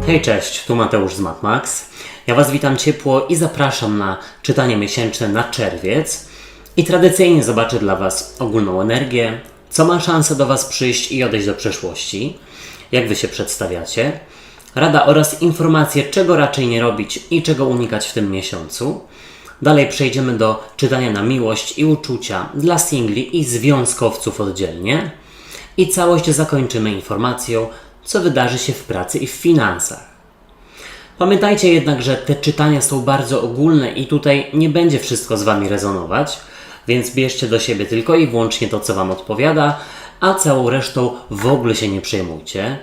Hej, cześć, tu Mateusz z MatMax. Ja Was witam ciepło i zapraszam na czytanie miesięczne na czerwiec. I tradycyjnie zobaczę dla Was ogólną energię, co ma szansę do Was przyjść i odejść do przeszłości, jak Wy się przedstawiacie, rada oraz informacje, czego raczej nie robić i czego unikać w tym miesiącu. Dalej przejdziemy do czytania na miłość i uczucia dla singli i związkowców oddzielnie. I całość zakończymy informacją, co wydarzy się w pracy i w finansach. Pamiętajcie jednak, że te czytania są bardzo ogólne i tutaj nie będzie wszystko z Wami rezonować, więc bierzcie do siebie tylko i wyłącznie to, co Wam odpowiada, a całą resztą w ogóle się nie przejmujcie.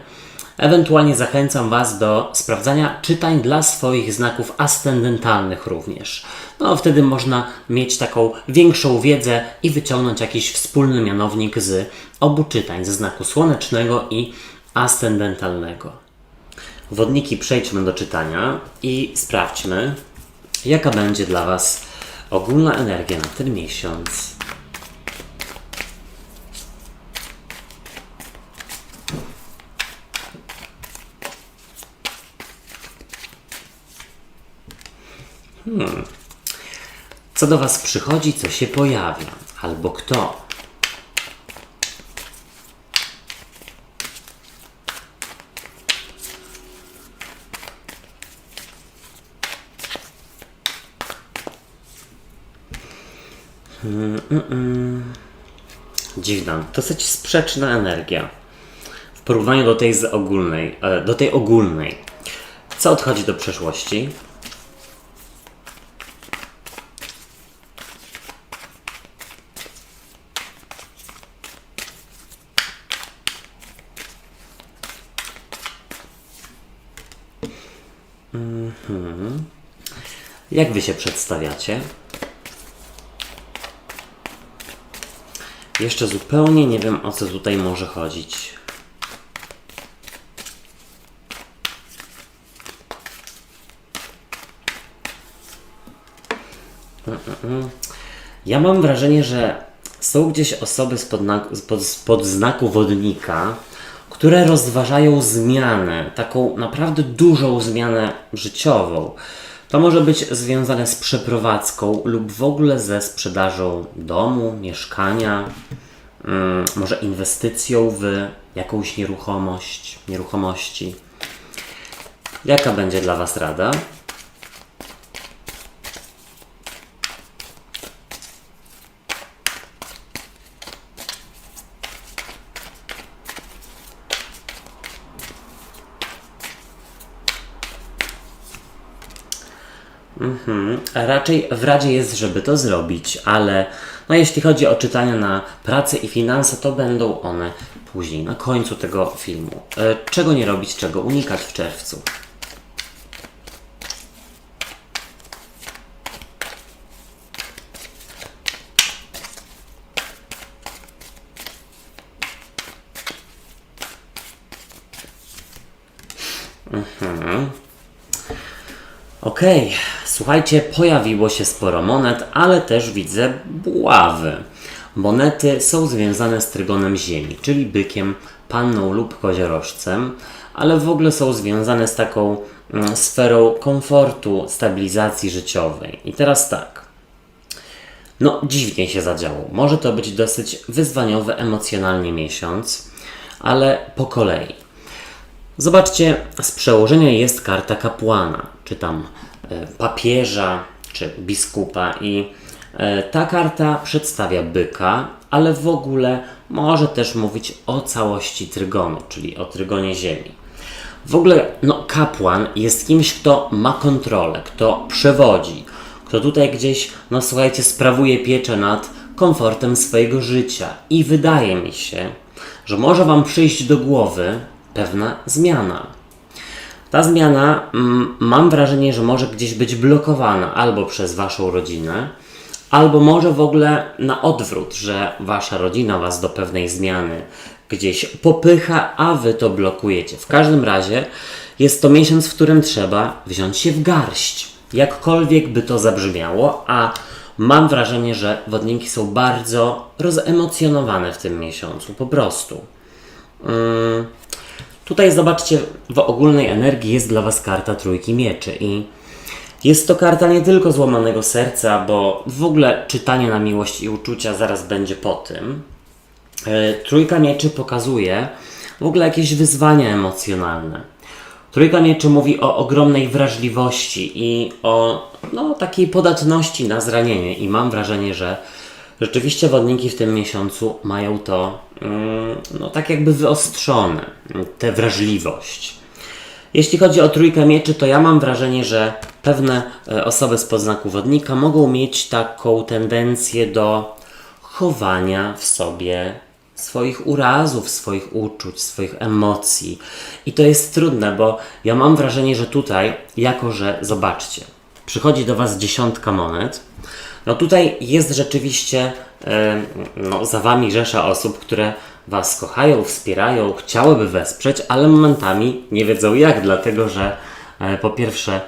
Ewentualnie zachęcam Was do sprawdzania czytań dla swoich znaków ascendentalnych również. No wtedy można mieć taką większą wiedzę i wyciągnąć jakiś wspólny mianownik z obu czytań, ze znaku słonecznego i ascendentalnego. Wodniki, przejdźmy do czytania i sprawdźmy, jaka będzie dla Was ogólna energia na ten miesiąc. Co do Was przychodzi, co się pojawia, albo kto? Dziwna, dosyć sprzeczna energia w porównaniu do tej ogólnej. Co odchodzi do przeszłości? Jak Wy się przedstawiacie? Jeszcze zupełnie nie wiem, o co tutaj może chodzić. Ja mam wrażenie, że są gdzieś osoby spod znaku wodnika, które rozważają zmianę, taką naprawdę dużą zmianę życiową. To może być związane z przeprowadzką lub w ogóle ze sprzedażą domu, mieszkania, może inwestycją w jakąś nieruchomości. Jaka będzie dla Was rada? Raczej w radzie jest, żeby to zrobić, ale jeśli chodzi o czytania na pracę i finanse, to będą one później, na końcu tego filmu. Czego nie robić, czego unikać w czerwcu? Okej, słuchajcie, pojawiło się sporo monet, ale też widzę buławy. Monety są związane z trygonem Ziemi, czyli bykiem, panną lub koziorożcem, ale w ogóle są związane z taką sferą komfortu, stabilizacji życiowej. I teraz tak. Dziwnie się zadziało. Może to być dosyć wyzwaniowy emocjonalnie miesiąc, ale po kolei. Zobaczcie, z przełożenia jest karta kapłana, czy tam papieża, czy biskupa i ta karta przedstawia byka, ale w ogóle może też mówić o całości trygonu, czyli o trygonie Ziemi. W ogóle kapłan jest kimś, kto ma kontrolę, kto przewodzi, kto tutaj gdzieś, słuchajcie, sprawuje pieczę nad komfortem swojego życia i wydaje mi się, że może Wam przyjść do głowy pewna zmiana. Ta zmiana, mam wrażenie, że może gdzieś być blokowana albo przez Waszą rodzinę, albo może w ogóle na odwrót, że Wasza rodzina Was do pewnej zmiany gdzieś popycha, a Wy to blokujecie. W każdym razie jest to miesiąc, w którym trzeba wziąć się w garść. Jakkolwiek by to zabrzmiało, a mam wrażenie, że wodniki są bardzo rozemocjonowane w tym miesiącu, po prostu. Tutaj zobaczcie, w ogólnej energii jest dla Was karta Trójki Mieczy i jest to karta nie tylko złamanego serca, bo w ogóle czytanie na miłość i uczucia zaraz będzie po tym. Trójka Mieczy pokazuje w ogóle jakieś wyzwania emocjonalne. Trójka Mieczy mówi o ogromnej wrażliwości i o takiej podatności na zranienie i mam wrażenie, że rzeczywiście wodniki w tym miesiącu mają to tak jakby wyostrzone, tę wrażliwość. Jeśli chodzi o Trójkę Mieczy, to ja mam wrażenie, że pewne osoby z podznaku wodnika mogą mieć taką tendencję do chowania w sobie swoich urazów, swoich uczuć, swoich emocji. I to jest trudne, bo ja mam wrażenie, że tutaj, jako że, zobaczcie, przychodzi do Was 10 monet, no tutaj jest rzeczywiście za Wami rzesza osób, które Was kochają, wspierają, chciałyby wesprzeć, ale momentami nie wiedzą jak, dlatego że po pierwsze,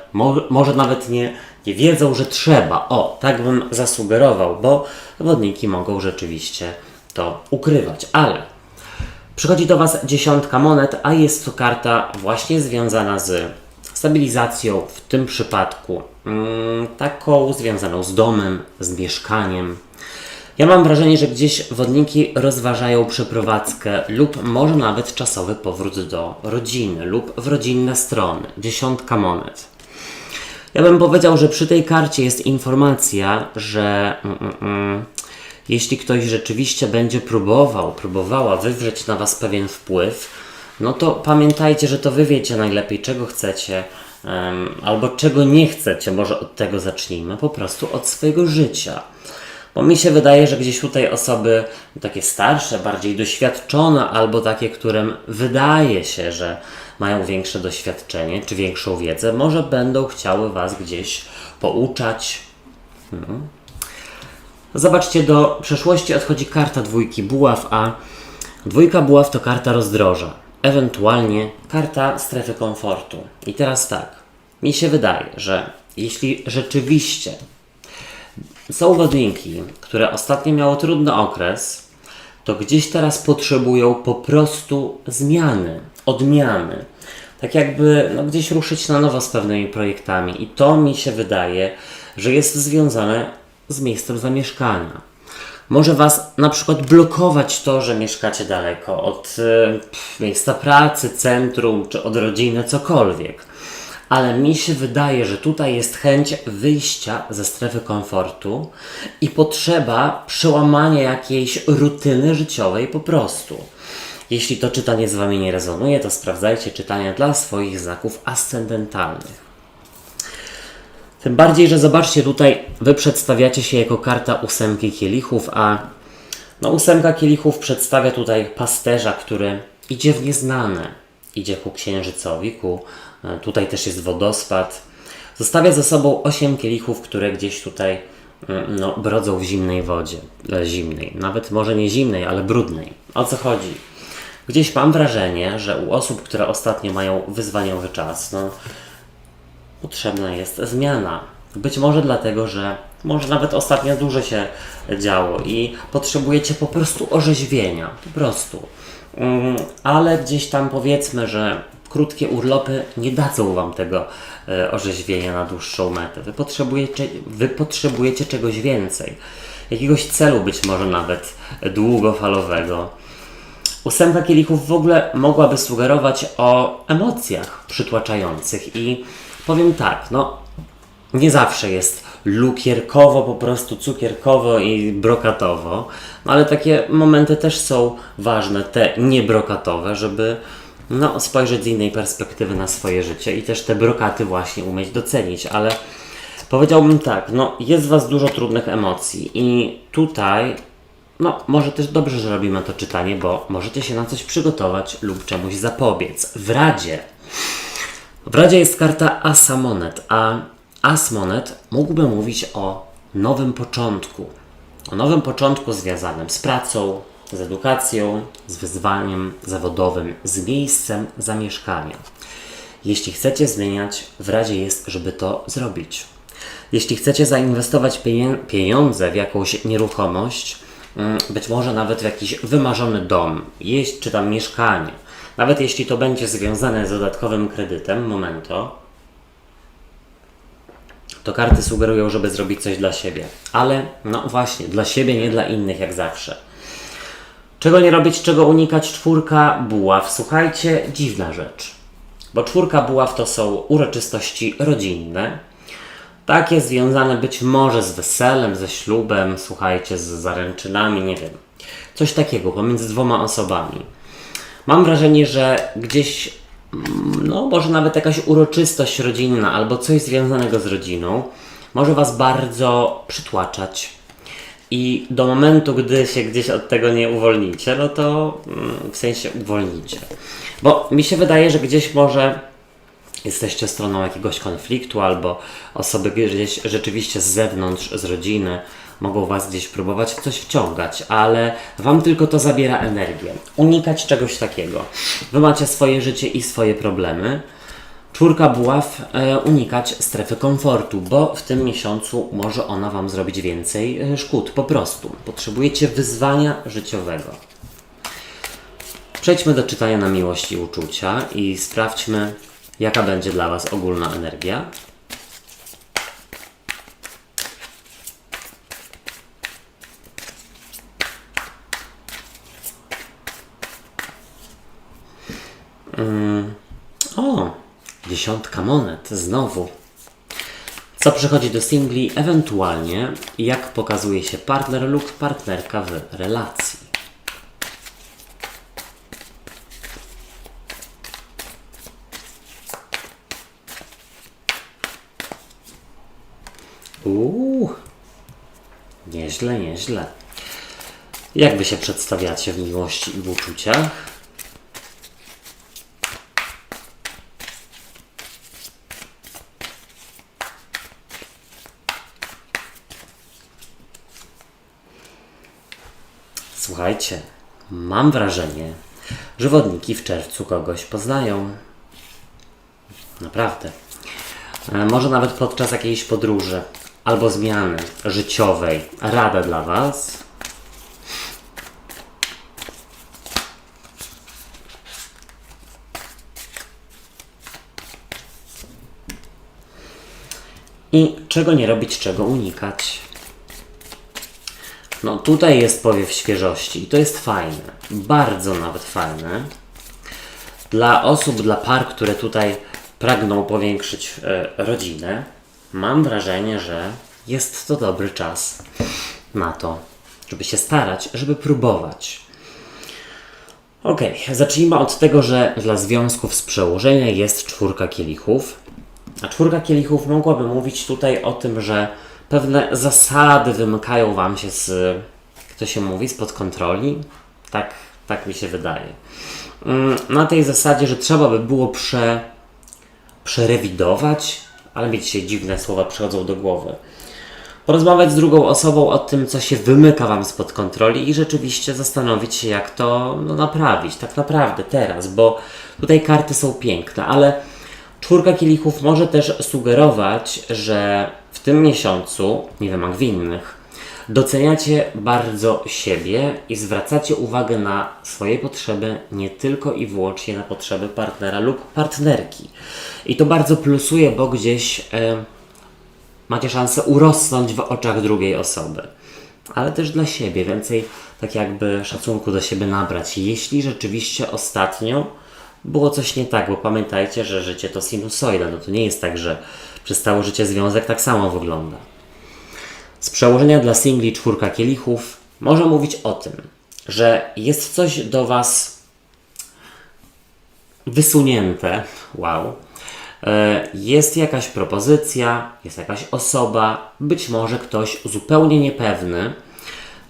może nawet nie wiedzą, że trzeba. O, tak bym zasugerował, bo wodniki mogą rzeczywiście to ukrywać, ale przychodzi do Was 10 monet, a jest to karta właśnie związana z stabilizacją, w tym przypadku taką związaną z domem, z mieszkaniem. Ja mam wrażenie, że gdzieś wodniki rozważają przeprowadzkę lub może nawet czasowy powrót do rodziny lub w rodzinne strony. 10 monet. Ja bym powiedział, że przy tej karcie jest informacja, że jeśli ktoś rzeczywiście będzie próbowała wywrzeć na Was pewien wpływ, no to pamiętajcie, że to Wy wiecie najlepiej, czego chcecie albo czego nie chcecie. Może od tego zacznijmy, po prostu od swojego życia. Bo mi się wydaje, że gdzieś tutaj osoby takie starsze, bardziej doświadczone, albo takie, którym wydaje się, że mają większe doświadczenie, czy większą wiedzę, może będą chciały Was gdzieś pouczać. Zobaczcie, do przeszłości odchodzi karta Dwójki Buław, a Dwójka Buław to karta rozdroża, ewentualnie karta strefy komfortu. I teraz tak, mi się wydaje, że jeśli rzeczywiście są wodniki, które ostatnio miało trudny okres, to gdzieś teraz potrzebują po prostu zmiany, odmiany. Tak jakby gdzieś ruszyć na nowo z pewnymi projektami. I to mi się wydaje, że jest związane z miejscem zamieszkania. Może Was na przykład blokować to, że mieszkacie daleko od miejsca pracy, centrum, czy od rodziny, cokolwiek. Ale mi się wydaje, że tutaj jest chęć wyjścia ze strefy komfortu i potrzeba przełamania jakiejś rutyny życiowej po prostu. Jeśli to czytanie z Wami nie rezonuje, to sprawdzajcie czytania dla swoich znaków ascendentalnych. Tym bardziej, że zobaczcie, tutaj Wy przedstawiacie się jako karta 8 kielichów, a 8 kielichów przedstawia tutaj pasterza, który idzie w nieznane. Idzie ku księżycowi, tutaj też jest wodospad. Zostawia za sobą 8 kielichów, które gdzieś tutaj brodzą w zimnej wodzie. Zimnej, nawet może nie zimnej, ale brudnej. O co chodzi? Gdzieś mam wrażenie, że u osób, które ostatnio mają wyzwaniowy czas, potrzebna jest zmiana. Być może dlatego, że może nawet ostatnio dużo się działo i potrzebujecie po prostu orzeźwienia. Po prostu. Ale gdzieś tam powiedzmy, że krótkie urlopy nie dadzą Wam tego orzeźwienia na dłuższą metę. Wy potrzebujecie czegoś więcej. Jakiegoś celu być może nawet długofalowego. 8 kielichów w ogóle mogłaby sugerować o emocjach przytłaczających i powiem tak, nie zawsze jest lukierkowo, po prostu cukierkowo i brokatowo, ale takie momenty też są ważne, te niebrokatowe, żeby spojrzeć z innej perspektywy na swoje życie i też te brokaty właśnie umieć docenić, ale powiedziałbym tak, jest w Was dużo trudnych emocji i tutaj może też dobrze, że robimy to czytanie, bo możecie się na coś przygotować lub czemuś zapobiec. W Radzie jest karta Asa Monet, a As Monet mógłby mówić o nowym początku. O nowym początku związanym z pracą, z edukacją, z wyzwaniem zawodowym, z miejscem zamieszkania. Jeśli chcecie zmieniać, w Radzie jest, żeby to zrobić. Jeśli chcecie zainwestować pieniądze w jakąś nieruchomość, być może nawet w jakiś wymarzony dom, czy tam mieszkanie, Nawet jeśli to będzie związane z dodatkowym kredytem, to karty sugerują, żeby zrobić coś dla siebie. Ale no właśnie, dla siebie, nie dla innych jak zawsze. Czego nie robić, czego unikać? 4 buław. Słuchajcie, dziwna rzecz. Bo 4 buław to są uroczystości rodzinne. Takie związane być może z weselem, ze ślubem, słuchajcie, z zaręczynami, nie wiem. Coś takiego pomiędzy 2 osobami. Mam wrażenie, że gdzieś, no może nawet jakaś uroczystość rodzinna albo coś związanego z rodziną może Was bardzo przytłaczać. I do momentu, gdy się gdzieś od tego nie uwolnicie, no to w sensie uwolnicie. Bo mi się wydaje, że gdzieś może jesteście stroną jakiegoś konfliktu, albo osoby gdzieś rzeczywiście z zewnątrz, z rodziny mogą Was gdzieś próbować w coś wciągać, ale Wam tylko to zabiera energię. Unikać czegoś takiego. Wy macie swoje życie i swoje problemy. 4 buław, unikać strefy komfortu, bo w tym miesiącu może ona Wam zrobić więcej szkód. Po prostu. Potrzebujecie wyzwania życiowego. Przejdźmy do czytania na miłość i uczucia i sprawdźmy, jaka będzie dla Was ogólna energia. O, 10 monet, znowu. Co przychodzi do singli, ewentualnie jak pokazuje się partner lub partnerka w relacji. Nieźle, nieźle. Jak Wy się przedstawiacie w miłości i w uczuciach? Słuchajcie, mam wrażenie, że wodniki w czerwcu kogoś poznają. Naprawdę. Może nawet podczas jakiejś podróży albo zmiany życiowej. Rada dla Was. I czego nie robić, czego unikać. No tutaj jest powiew świeżości i to jest fajne. Bardzo nawet fajne. Dla osób, dla par, które tutaj pragną powiększyć rodzinę, mam wrażenie, że jest to dobry czas na to, żeby się starać, żeby próbować. Ok, zacznijmy od tego, że dla związków z przełożenia jest 4 kielichów. A 4 kielichów mogłaby mówić tutaj o tym, że pewne zasady wymykają Wam się z, jak to się mówi, spod kontroli. Tak mi się wydaje. Na tej zasadzie, że trzeba by było przerewidować, ale mi dzisiaj dziwne słowa przychodzą do głowy. Porozmawiać z drugą osobą o tym, co się wymyka Wam spod kontroli i rzeczywiście zastanowić się, jak to naprawić, tak naprawdę teraz, bo tutaj karty są piękne, ale 4 kielichów może też sugerować, że w tym miesiącu, nie wiem jak w innych, doceniacie bardzo siebie i zwracacie uwagę na swoje potrzeby, nie tylko i wyłącznie na potrzeby partnera lub partnerki. I to bardzo plusuje, bo gdzieś macie szansę urosnąć w oczach drugiej osoby. Ale też dla siebie, więcej tak jakby szacunku do siebie nabrać. Jeśli rzeczywiście ostatnio było coś nie tak, bo pamiętajcie, że życie to sinusoida. No to nie jest tak, że przez całe życie związek tak samo wygląda. Z przełożenia dla singli 4 kielichów może mówić o tym, że jest coś do Was wysunięte. Wow. Jest jakaś propozycja, jest jakaś osoba, być może ktoś zupełnie niepewny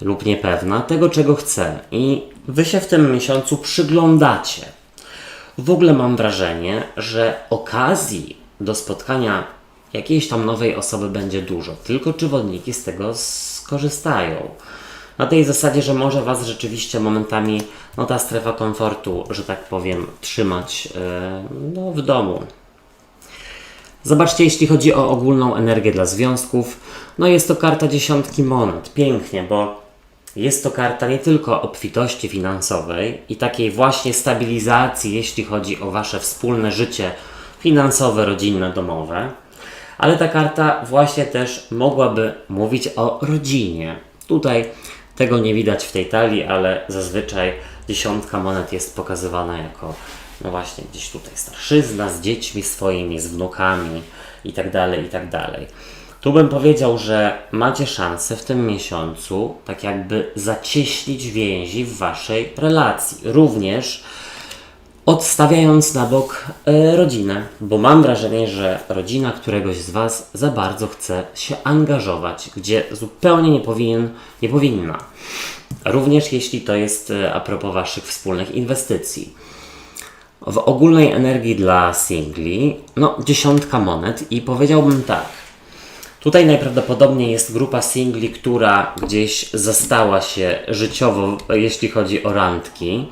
lub niepewna tego, czego chce. I Wy się w tym miesiącu przyglądacie. W ogóle mam wrażenie, że okazji do spotkania jakiejś tam nowej osoby będzie dużo. Tylko czy wodniki z tego skorzystają? Na tej zasadzie, że może Was rzeczywiście momentami ta strefa komfortu, że tak powiem, trzymać w domu. Zobaczcie, jeśli chodzi o ogólną energię dla związków, jest to karta 10 monet. Pięknie, bo Jest to karta nie tylko obfitości finansowej i takiej właśnie stabilizacji, jeśli chodzi o Wasze wspólne życie finansowe, rodzinne, domowe, ale ta karta właśnie też mogłaby mówić o rodzinie. Tutaj tego nie widać w tej talii, ale zazwyczaj dziesiątka monet jest pokazywana jako, no właśnie, gdzieś tutaj starszyzna z dziećmi swoimi, z wnukami itd., itd. Tu bym powiedział, że macie szansę w tym miesiącu tak jakby zacieśnić więzi w Waszej relacji. Również odstawiając na bok rodzinę, bo mam wrażenie, że rodzina któregoś z Was za bardzo chce się angażować, gdzie zupełnie nie powinna. Również jeśli to jest a propos Waszych wspólnych inwestycji. W ogólnej energii dla singli, no dziesiątka monet i powiedziałbym tak. Tutaj najprawdopodobniej jest grupa singli, która gdzieś zastała się życiowo, jeśli chodzi o randki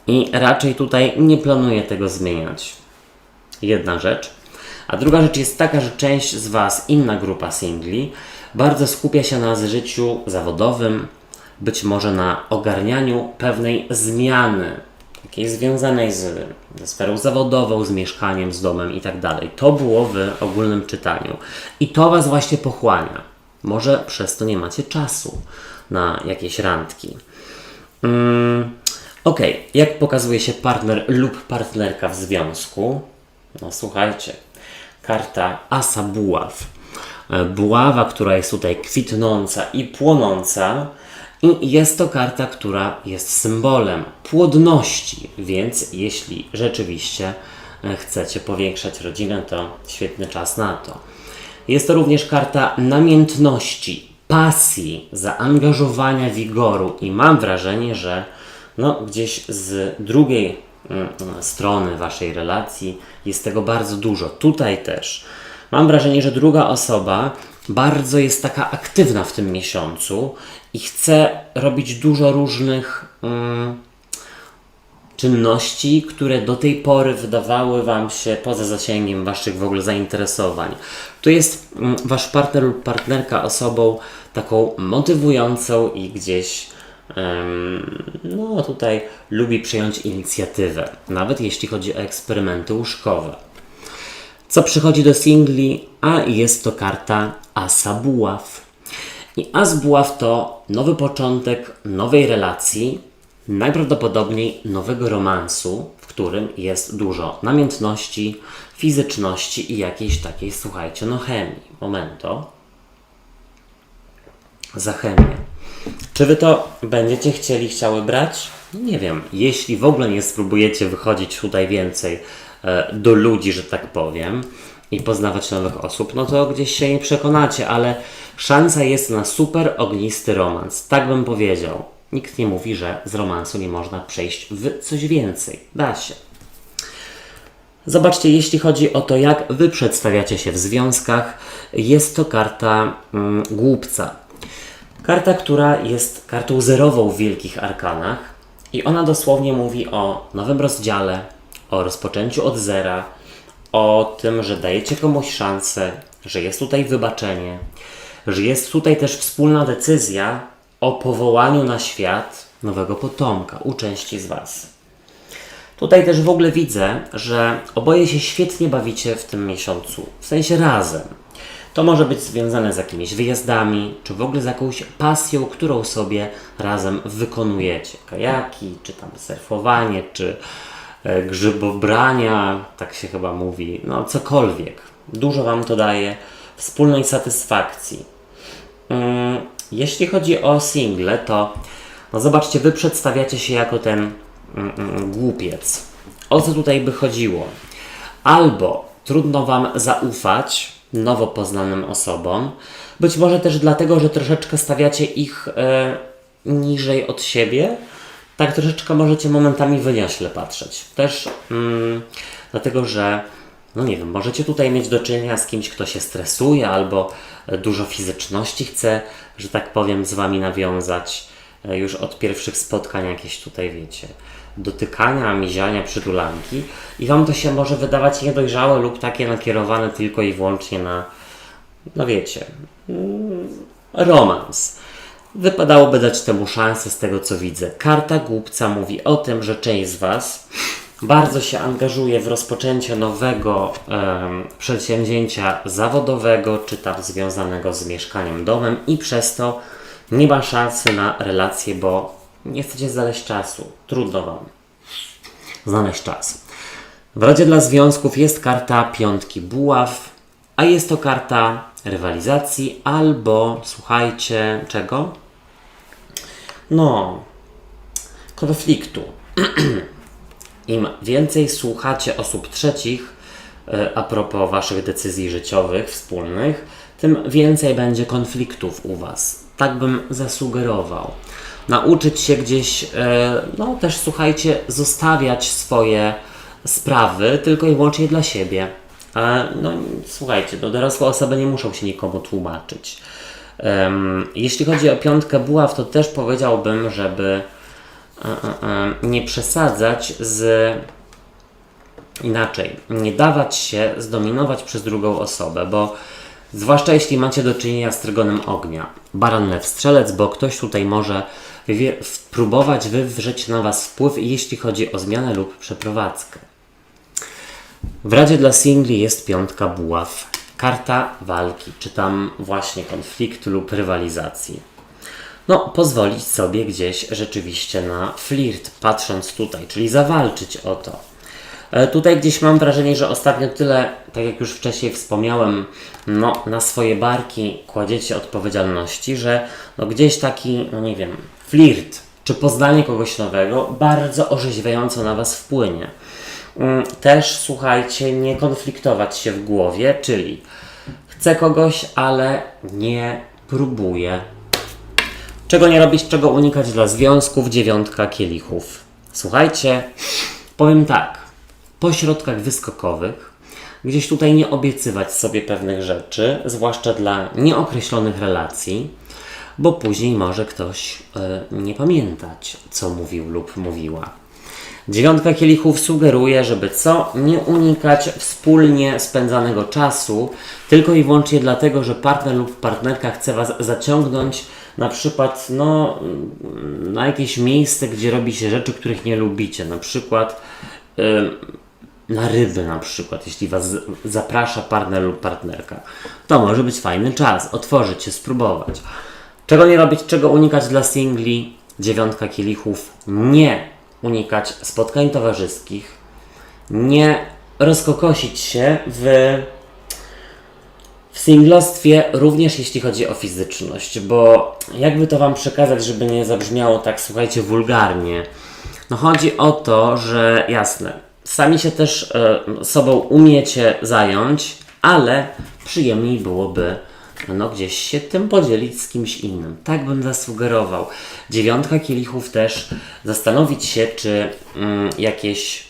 i raczej tutaj nie planuje tego zmieniać. Jedna rzecz. A druga rzecz jest taka, że część z Was, inna grupa singli, bardzo skupia się na życiu zawodowym, być może na ogarnianiu pewnej zmiany, takiej związanej ze sferą zawodową, z mieszkaniem, z domem i tak dalej. To było w ogólnym czytaniu. I to Was właśnie pochłania. Może przez to nie macie czasu na jakieś randki. Ok, jak pokazuje się partner lub partnerka w związku? No słuchajcie, karta Asa Buław. Buława, która jest tutaj kwitnąca i płonąca. I jest to karta, która jest symbolem płodności, więc jeśli rzeczywiście chcecie powiększać rodzinę, to świetny czas na to. Jest to również karta namiętności, pasji, zaangażowania, wigoru i mam wrażenie, że no, gdzieś z drugiej strony Waszej relacji jest tego bardzo dużo. Tutaj też mam wrażenie, że druga osoba bardzo jest taka aktywna w tym miesiącu i chce robić dużo różnych czynności, które do tej pory wydawały Wam się poza zasięgiem Waszych w ogóle zainteresowań. Tu jest Wasz partner lub partnerka osobą taką motywującą i gdzieś no tutaj lubi przyjąć inicjatywę, nawet jeśli chodzi o eksperymenty łóżkowe. Co przychodzi do singli? A jest to karta Asa Buław. I As Buław to nowy początek nowej relacji, najprawdopodobniej nowego romansu, w którym jest dużo namiętności, fizyczności i jakiejś takiej, słuchajcie, no chemii. Momento. Za chemię. Czy Wy to będziecie chciały brać? Nie wiem. Jeśli w ogóle nie spróbujecie wychodzić tutaj więcej do ludzi, że tak powiem, i poznawać nowych osób, no to gdzieś się nie przekonacie, ale szansa jest na super ognisty romans. Tak bym powiedział. Nikt nie mówi, że z romansu nie można przejść w coś więcej. Da się. Zobaczcie, jeśli chodzi o to, jak Wy przedstawiacie się w związkach, jest to karta głupca. Karta, która jest kartą zerową w Wielkich Arkanach i ona dosłownie mówi o nowym rozdziale, o rozpoczęciu od zera, o tym, że dajecie komuś szansę, że jest tutaj wybaczenie, że jest tutaj też wspólna decyzja o powołaniu na świat nowego potomka u części z Was. Tutaj też w ogóle widzę, że oboje się świetnie bawicie w tym miesiącu, w sensie razem. To może być związane z jakimiś wyjazdami, czy w ogóle z jakąś pasją, którą sobie razem wykonujecie. Kajaki, czy tam surfowanie, czy grzybobrania, tak się chyba mówi, no cokolwiek. Dużo Wam to daje wspólnej satysfakcji. Jeśli chodzi o single, to no zobaczcie, Wy przedstawiacie się jako ten głupiec. O co tutaj by chodziło? Albo trudno Wam zaufać nowo poznanym osobom, być może też dlatego, że troszeczkę stawiacie ich niżej od siebie, tak troszeczkę możecie momentami wyniośle patrzeć. Też dlatego, że no nie wiem, możecie tutaj mieć do czynienia z kimś, kto się stresuje albo dużo fizyczności chce, że tak powiem, z Wami nawiązać już od pierwszych spotkań jakieś tutaj, wiecie, dotykania, miziania, przytulanki i Wam to się może wydawać niedojrzałe lub takie nakierowane tylko i wyłącznie na, no wiecie, romans. wypadałoby dać temu szansę z tego, co widzę. Karta głupca mówi o tym, że część z Was bardzo się angażuje w rozpoczęcie nowego przedsięwzięcia zawodowego, czy tam związanego z mieszkaniem, domem i przez to nie ma szansy na relacje, bo nie chcecie znaleźć czasu. Trudno Wam znaleźć czas. W Radzie dla Związków jest karta piątki buław, a jest to karta rywalizacji albo, słuchajcie, czego? No, konfliktu. Im więcej słuchacie osób trzecich a propos Waszych decyzji życiowych, wspólnych, tym więcej będzie konfliktów u Was. Tak bym zasugerował. Nauczyć się gdzieś, no też słuchajcie, zostawiać swoje sprawy tylko i wyłącznie dla siebie. No słuchajcie, dorosłe osoby nie muszą się nikomu tłumaczyć. Jeśli chodzi o piątkę buław, to też powiedziałbym, żeby nie przesadzać inaczej, nie dawać się zdominować przez drugą osobę, bo zwłaszcza jeśli macie do czynienia z trygonem ognia, baran, lew, strzelec, bo ktoś tutaj może próbować wywrzeć na Was wpływ, jeśli chodzi o zmianę lub przeprowadzkę. W Radzie dla Singli jest piątka buław, karta walki, czy tam właśnie konfliktu lub rywalizacji. No, pozwolić sobie gdzieś rzeczywiście na flirt, patrząc tutaj, czyli zawalczyć o to. Tutaj gdzieś mam wrażenie, że ostatnio tyle, tak jak już wcześniej wspomniałem, no, na swoje barki kładziecie odpowiedzialności, że no, gdzieś taki, no nie wiem, flirt, czy poznanie kogoś nowego bardzo orzeźwiająco na Was wpłynie. Też, słuchajcie, nie konfliktować się w głowie, czyli chcę kogoś, ale nie próbuję. Czego nie robić, czego unikać dla związków, dziewiątka kielichów. Słuchajcie, powiem tak, po środkach wyskokowych, gdzieś tutaj nie obiecywać sobie pewnych rzeczy, zwłaszcza dla nieokreślonych relacji, bo później może ktoś nie pamiętać, co mówił lub mówiła. Dziewiątka kielichów sugeruje, żeby co? Nie unikać wspólnie spędzanego czasu, tylko i wyłącznie dlatego, że partner lub partnerka chce Was zaciągnąć na przykład na jakieś miejsce, gdzie robi się rzeczy, których nie lubicie. Na przykład na ryby na przykład, jeśli Was zaprasza partner lub partnerka. To może być fajny czas, otworzyć się, spróbować. Czego nie robić, czego unikać dla singli? Dziewiątka kielichów. Nie unikać spotkań towarzyskich. Nie rozkokosić się w singlostwie, również jeśli chodzi o fizyczność, bo jakby to Wam przekazać, żeby nie zabrzmiało tak, słuchajcie, wulgarnie. No chodzi o to, że jasne, sami się też sobą umiecie zająć, ale przyjemniej byłoby no gdzieś się tym podzielić z kimś innym. Tak bym zasugerował. Dziewiątka kielichów też zastanowić się, czy jakieś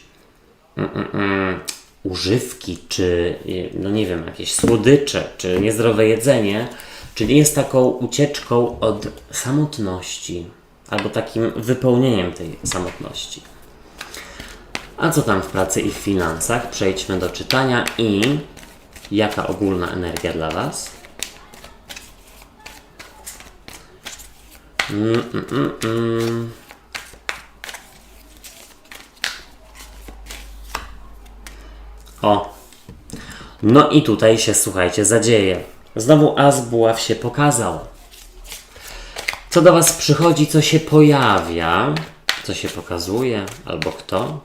używki, czy no nie wiem, jakieś słodycze, czy niezdrowe jedzenie, czy nie jest taką ucieczką od samotności, albo takim wypełnieniem tej samotności. A co tam w pracy i w finansach? Przejdźmy do czytania i jaka ogólna energia dla Was? O! No i tutaj się, słuchajcie, zadzieje. Znowu as buław się pokazał. Co do Was przychodzi, co się pojawia, co się pokazuje, albo kto?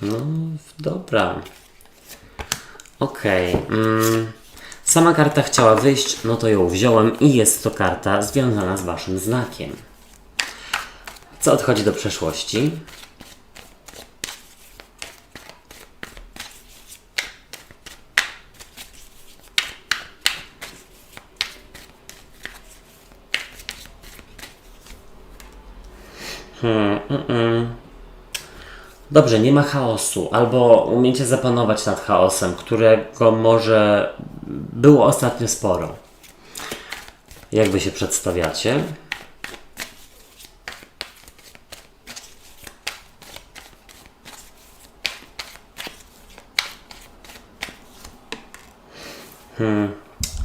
No, dobra. Okej. Sama karta chciała wyjść, no to ją wziąłem i jest to karta związana z Waszym znakiem. Co odchodzi do przeszłości? Dobrze, nie ma chaosu, albo umiecie zapanować nad chaosem, którego może było ostatnio sporo. Jak Wy się przedstawiacie?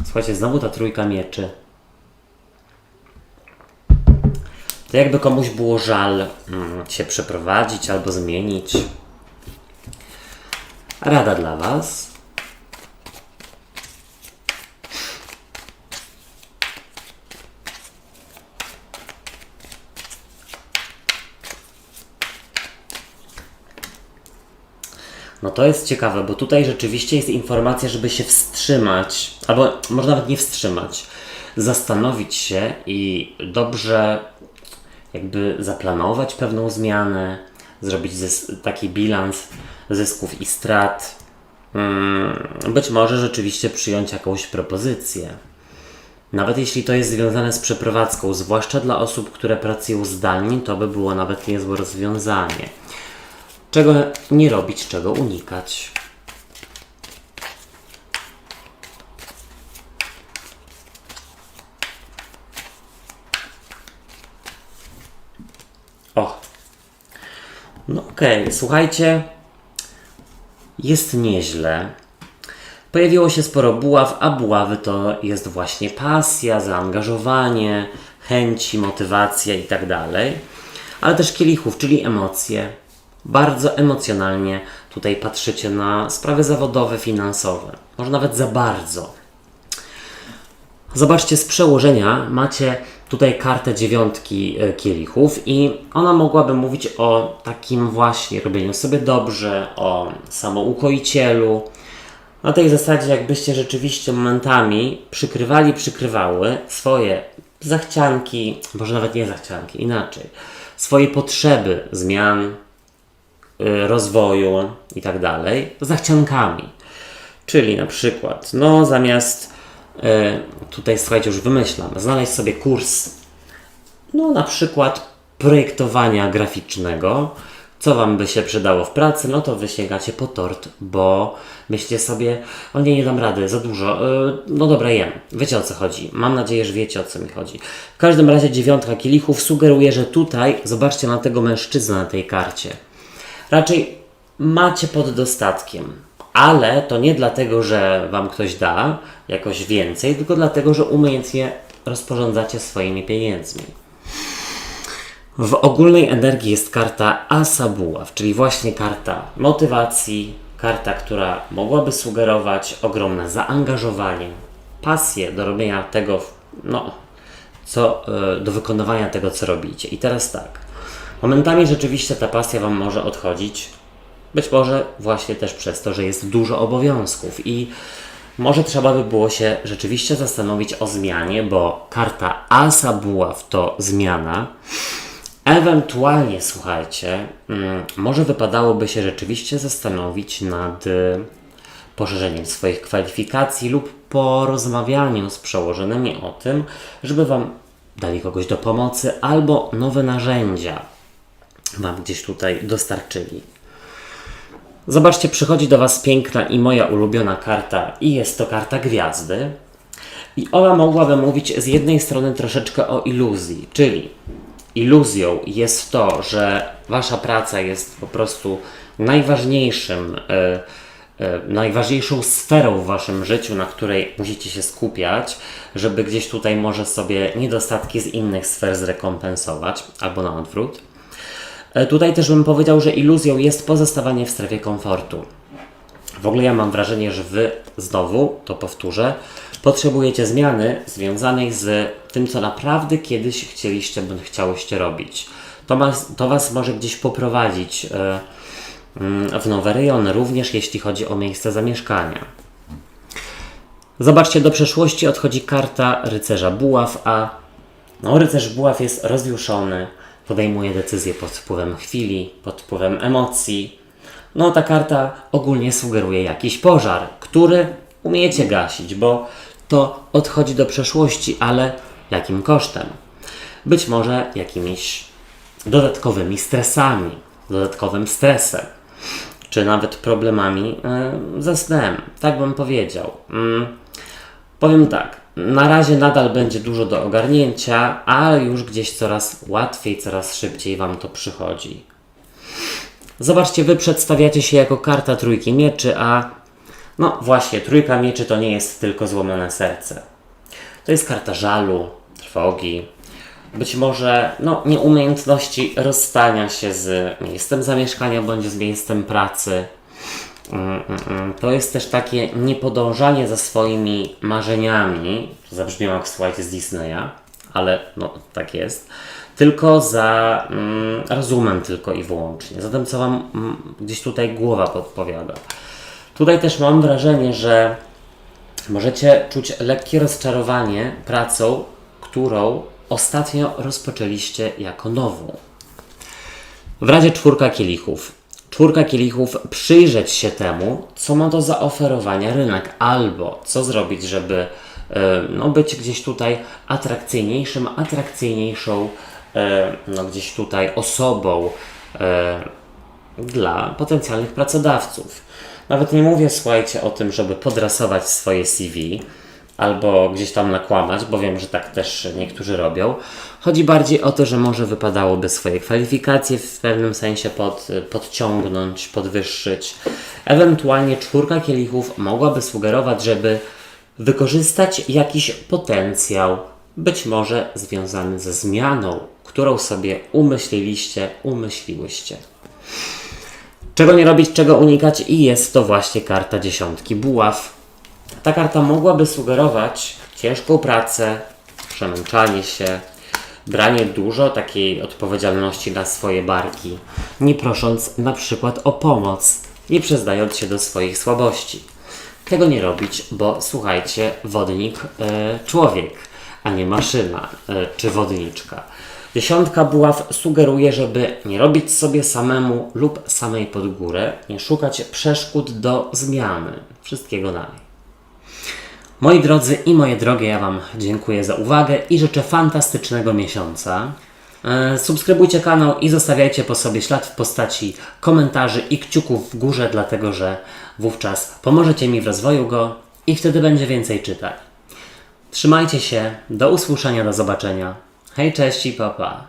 Słuchajcie, znowu ta trójka mieczy. To jakby komuś było żal się przeprowadzić albo zmienić. Rada dla Was. No to jest ciekawe, bo tutaj rzeczywiście jest informacja, żeby się wstrzymać, albo może nawet nie wstrzymać, zastanowić się i dobrze jakby zaplanować pewną zmianę, zrobić taki bilans zysków i strat. Być może rzeczywiście przyjąć jakąś propozycję. Nawet jeśli to jest związane z przeprowadzką, zwłaszcza dla osób, które pracują zdalnie, to by było nawet niezłe rozwiązanie. Czego nie robić, czego unikać. O! No okej, słuchajcie, jest nieźle. Pojawiło się sporo buław, a buławy to jest właśnie pasja, zaangażowanie, chęci, motywacja i tak dalej. Ale też kielichów, czyli emocje. Bardzo emocjonalnie tutaj patrzycie na sprawy zawodowe, finansowe. Może nawet za bardzo. Zobaczcie, z przełożenia macie tutaj kartę 9 kielichów i ona mogłaby mówić o takim właśnie robieniu sobie dobrze, o samoukoicielu. Na tej zasadzie, jakbyście rzeczywiście momentami przykrywały swoje zachcianki, może nawet nie zachcianki, inaczej, swoje potrzeby zmian, rozwoju i tak dalej, zachciankami. Czyli na przykład, no zamiast tutaj słuchajcie, już wymyślam, znaleźć sobie kurs, no na przykład projektowania graficznego, co Wam by się przydało w pracy, no to wy sięgacie po tort, bo myślicie sobie, o nie dam rady, za dużo, no dobra, jem. Wiecie, o co chodzi. Mam nadzieję, że wiecie, o co mi chodzi. W każdym razie 9 kielichów sugeruje, że tutaj, zobaczcie na tego mężczyznę na tej karcie. Raczej macie pod dostatkiem, ale to nie dlatego, że Wam ktoś da jakoś więcej, tylko dlatego, że umiejętnie rozporządzacie swoimi pieniędzmi. W ogólnej energii jest karta Asa Buław, czyli właśnie karta motywacji, karta, która mogłaby sugerować ogromne zaangażowanie, pasję do robienia tego, do wykonywania tego, co robicie. I teraz tak, momentami rzeczywiście ta pasja Wam może odchodzić, być może właśnie też przez to, że jest dużo obowiązków i może trzeba by było się rzeczywiście zastanowić o zmianie, bo karta Asa Buław to zmiana. Ewentualnie, słuchajcie, może wypadałoby się rzeczywiście zastanowić nad poszerzeniem swoich kwalifikacji lub porozmawianiem z przełożonymi o tym, żeby Wam dali kogoś do pomocy albo nowe narzędzia Wam gdzieś tutaj dostarczyli. Zobaczcie, przychodzi do Was piękna i moja ulubiona karta i jest to karta gwiazdy. I ona mogłaby mówić z jednej strony troszeczkę o iluzji, czyli iluzją jest to, że Wasza praca jest po prostu najważniejszą sferą w Waszym życiu, na której musicie się skupiać, żeby gdzieś tutaj może sobie niedostatki z innych sfer zrekompensować, albo na odwrót. Tutaj też bym powiedział, że iluzją jest pozostawanie w strefie komfortu. W ogóle ja mam wrażenie, że Wy, znowu to powtórzę, potrzebujecie zmiany związanej z tym, co naprawdę kiedyś chciałyście robić. To Was może gdzieś poprowadzić w nowe rejony, również jeśli chodzi o miejsce zamieszkania. Zobaczcie, do przeszłości odchodzi karta rycerza buław, a rycerz buław jest rozjuszony, podejmuje decyzje pod wpływem chwili, pod wpływem emocji. Ta karta ogólnie sugeruje jakiś pożar, który umiecie gasić, bo to odchodzi do przeszłości, ale jakim kosztem? Być może jakimiś dodatkowymi stresami, dodatkowym stresem, czy nawet problemami ze snem, tak bym powiedział. Powiem tak, na razie nadal będzie dużo do ogarnięcia, ale już gdzieś coraz łatwiej, coraz szybciej Wam to przychodzi. Zobaczcie, Wy przedstawiacie się jako karta trójki mieczy, a No właśnie, trójka mieczy to nie jest tylko złamane serce. To jest karta żalu, trwogi, być może nieumiejętności rozstania się z miejscem zamieszkania bądź z miejscem pracy. To jest też takie niepodążanie za swoimi marzeniami. To zabrzmiało jak, słuchajcie, z Disneya, ale tak jest. Tylko za rozumem tylko i wyłącznie. Za tym, co wam gdzieś tutaj głowa podpowiada. Tutaj też mam wrażenie, że możecie czuć lekkie rozczarowanie pracą, którą ostatnio rozpoczęliście jako nową. W razie czwórka kielichów. Czwórka kielichów, przyjrzeć się temu, co ma do zaoferowania rynek, albo co zrobić, żeby być gdzieś tutaj atrakcyjniejszą gdzieś tutaj osobą dla potencjalnych pracodawców. Nawet nie mówię, słuchajcie, o tym, żeby podrasować swoje CV albo gdzieś tam nakłamać, bo wiem, że tak też niektórzy robią. Chodzi bardziej o to, że może wypadałoby swoje kwalifikacje w pewnym sensie podciągnąć, podwyższyć. Ewentualnie czwórka kielichów mogłaby sugerować, żeby wykorzystać jakiś potencjał, być może związany ze zmianą, którą sobie umyśliłyście. Czego nie robić, czego unikać, i jest to właśnie karta dziesiątki buław. Ta karta mogłaby sugerować ciężką pracę, przemęczanie się, branie dużo takiej odpowiedzialności na swoje barki, nie prosząc na przykład o pomoc, nie przyznając się do swoich słabości. Tego nie robić, bo słuchajcie, wodnik człowiek, a nie maszyna czy wodniczka. Dziesiątka buław sugeruje, żeby nie robić sobie samemu lub samej pod górę, nie szukać przeszkód do zmiany. Wszystkiego dalej. Moi drodzy i moje drogie, ja wam dziękuję za uwagę i życzę fantastycznego miesiąca. Subskrybujcie kanał i zostawiajcie po sobie ślad w postaci komentarzy i kciuków w górze, dlatego że wówczas pomożecie mi w rozwoju go i wtedy będzie więcej czytań. Trzymajcie się, do usłyszenia, do zobaczenia. Hej, cześć i pa, pa.